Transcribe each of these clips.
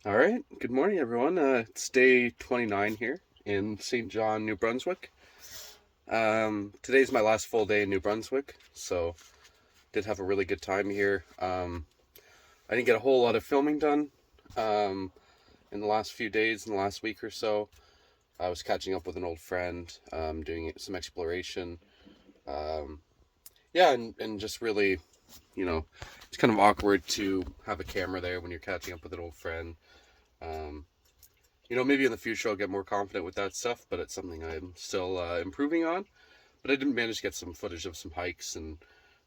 All right, good morning, everyone. It's day 29 here in St. John, New Brunswick. Today's my last full day in New Brunswick, so did have a really good time here. I didn't get a whole lot of filming done in the last few days, in the last week or so. I was catching up with an old friend, doing some exploration. Um, yeah, and just really, it's kind of awkward to have a camera there when you're catching up with an old friend. Um, Maybe in the future I'll get more confident with that stuff, but it's something I'm still improving on. But I didn't manage to get some footage of some hikes and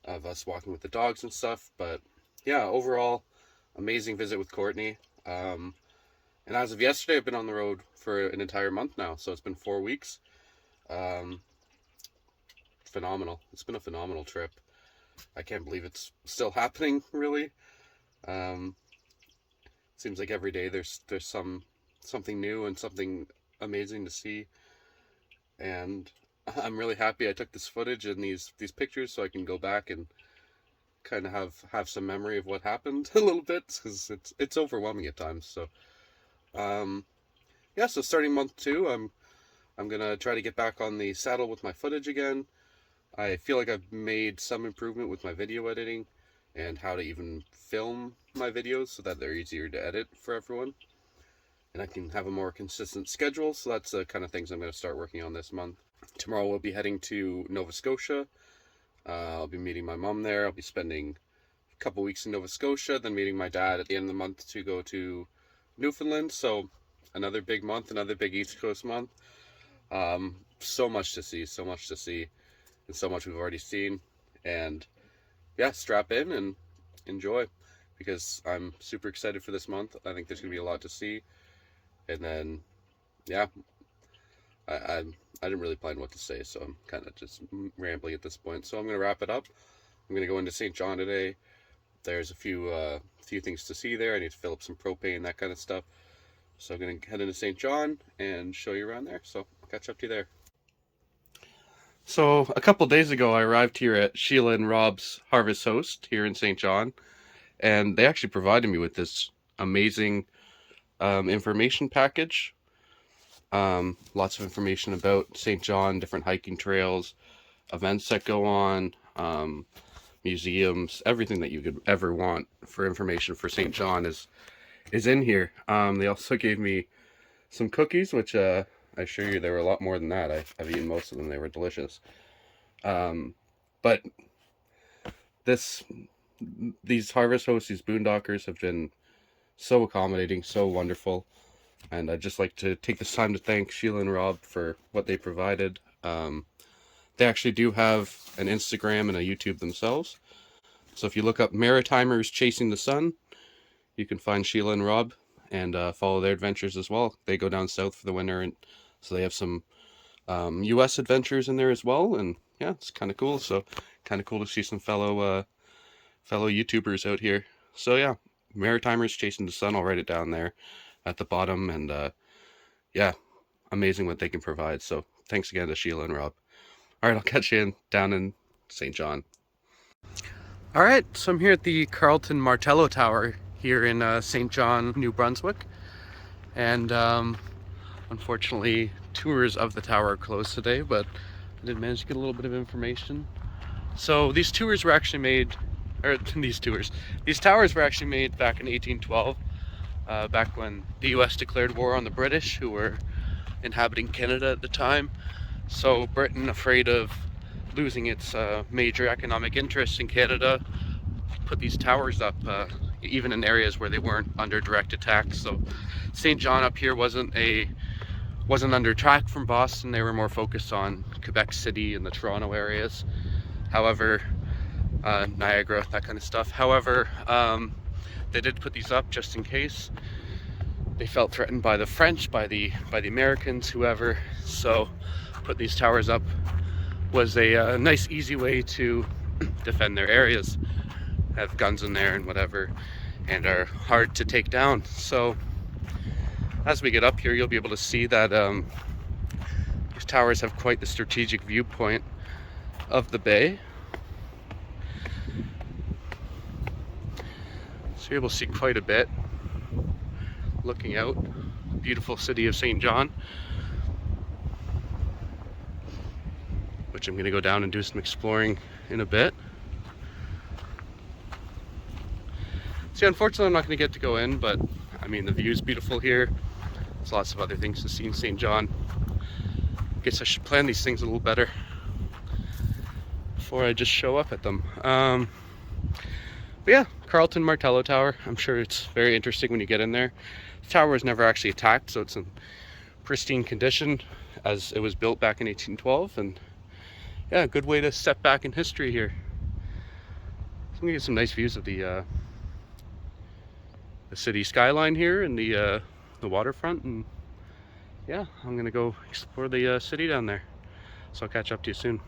of us walking with the dogs and stuff. But yeah, overall, amazing visit with Courtney. And as of yesterday, I've been on the road for an entire month now, so it's been 4 weeks. Um, Phenomenal. It's been a phenomenal trip. I can't believe it's still happening, really. Um, Seems like every day there's something new and something amazing to see, and I'm really happy I took this footage and these pictures so I can go back and kind of have some memory of what happened a little bit, because it's overwhelming at times. So um, yeah, so starting month two, I'm gonna try to get back on the saddle with my footage again. I feel like I've made some improvement with my video editing and how to even film my videos so that they're easier to edit for everyone, and I can have a more consistent schedule. So that's the kind of things I'm going to start working on this month. Tomorrow we'll be heading to Nova Scotia. I'll be meeting my mom there. I'll be spending a couple weeks in Nova Scotia, then meeting my dad at the end of the month to go to Newfoundland. So another big month, another big East Coast month. So much to see, and so much we've already seen. And yeah, strap in and enjoy, because I'm super excited for this month. I think there's going to be a lot to see. And then, yeah, I didn't really plan what to say, so I'm kind of just rambling at this point. So I'm going to wrap it up. I'm going to go into St. John today. There's a few things to see there. I need to fill up some propane, that kind of stuff. So I'm going to head into St. John and show you around there. So I'll catch up to you there. So a couple days ago, I arrived here at Sheila and Rob's Harvest Host here in St. John, and they actually provided me with this amazing information package. Lots of information about St. John, different hiking trails, events that go on, museums, everything that you could ever want for information for St. John is in here. They also gave me some cookies, which I assure you there were a lot more than that. I've eaten most of them. They were delicious. But these harvest hosts, these boondockers, have been so accommodating, so wonderful. And I'd just like to take this time to thank Sheila and Rob for what they provided. They actually do have an Instagram and a YouTube themselves. So if you look up Maritimers Chasing the Sun, you can find Sheila and Rob and follow their adventures as well. They go down south for the winter, and so they have some U.S. adventures in there as well. And yeah, it's kind of cool. So kind of cool to see some fellow YouTubers out here. So yeah, Maritimers Chasing the Sun. I'll write it down there at the bottom. And yeah, amazing what they can provide. So thanks again to Sheila and Rob. All right, I'll catch you down in St. John. All right, so I'm here at the Carleton Martello Tower here in St. John, New Brunswick. And unfortunately, tours of the tower are closed today, but I did manage to get a little bit of information. So these towers were actually made, these towers were actually made back in 1812, back when the US declared war on the British, who were inhabiting Canada at the time. So Britain, afraid of losing its major economic interests in Canada, put these towers up, even in areas where they weren't under direct attack. So St. John up here wasn't under attack from Boston. They were more focused on Quebec City and the Toronto areas. However, Niagara, that kind of stuff. However, they did put these up just in case. They felt threatened by the French, by the Americans, whoever. So put these towers up was a nice, easy way to defend their areas. Have guns in there and whatever, and are hard to take down. So as we get up here, you'll be able to see that these towers have quite the strategic viewpoint of the bay. So you're able to see quite a bit. looking out. Beautiful city of St. John, which I'm going to go down and do some exploring in a bit. See, unfortunately I'm not going to get to go in, but I mean the view's beautiful here. There's lots of other things to see in St. John. Guess I should plan these things a little better before I just show up at them. But yeah, Carleton Martello Tower. I'm sure it's very interesting when you get in there. The tower was never actually attacked, so it's in pristine condition as it was built back in 1812. And yeah, a good way to step back in history here. So I'm gonna get some nice views of the city skyline here and the waterfront, and yeah, I'm gonna go explore the city down there. So I'll catch up to you soon.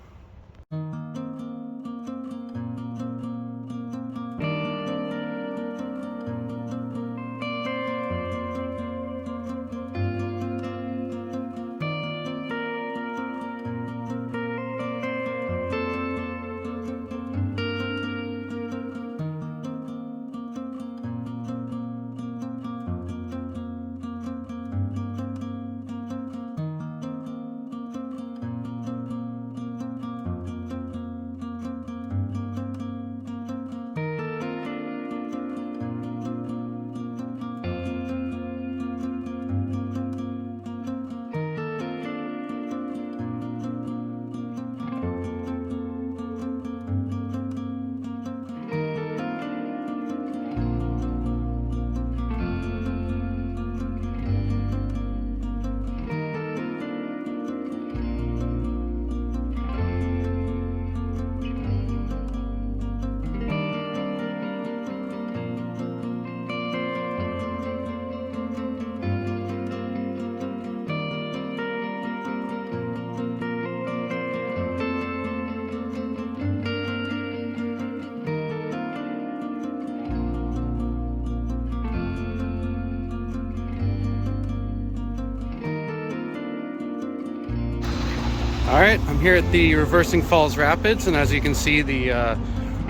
Alright, I'm here at the Reversing Falls Rapids, and as you can see, the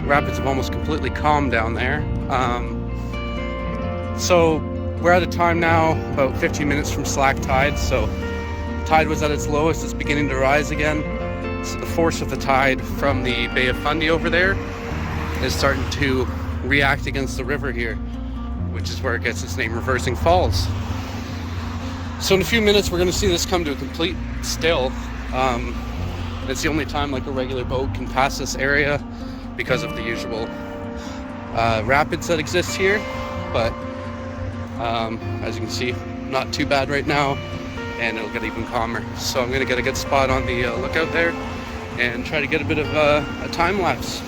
rapids have almost completely calmed down there. So we're at a time now about 15 minutes from slack tide, so the tide was at its lowest. It's beginning to rise again. So the force of the tide from the Bay of Fundy over there is starting to react against the river here, which is where it gets its name, Reversing Falls. So in a few minutes we're going to see this come to a complete still. It's the only time like a regular boat can pass this area because of the usual rapids that exist here, but as you can see, not too bad right now, and it'll get even calmer. So I'm gonna get a good spot on the lookout there and try to get a bit of a time lapse.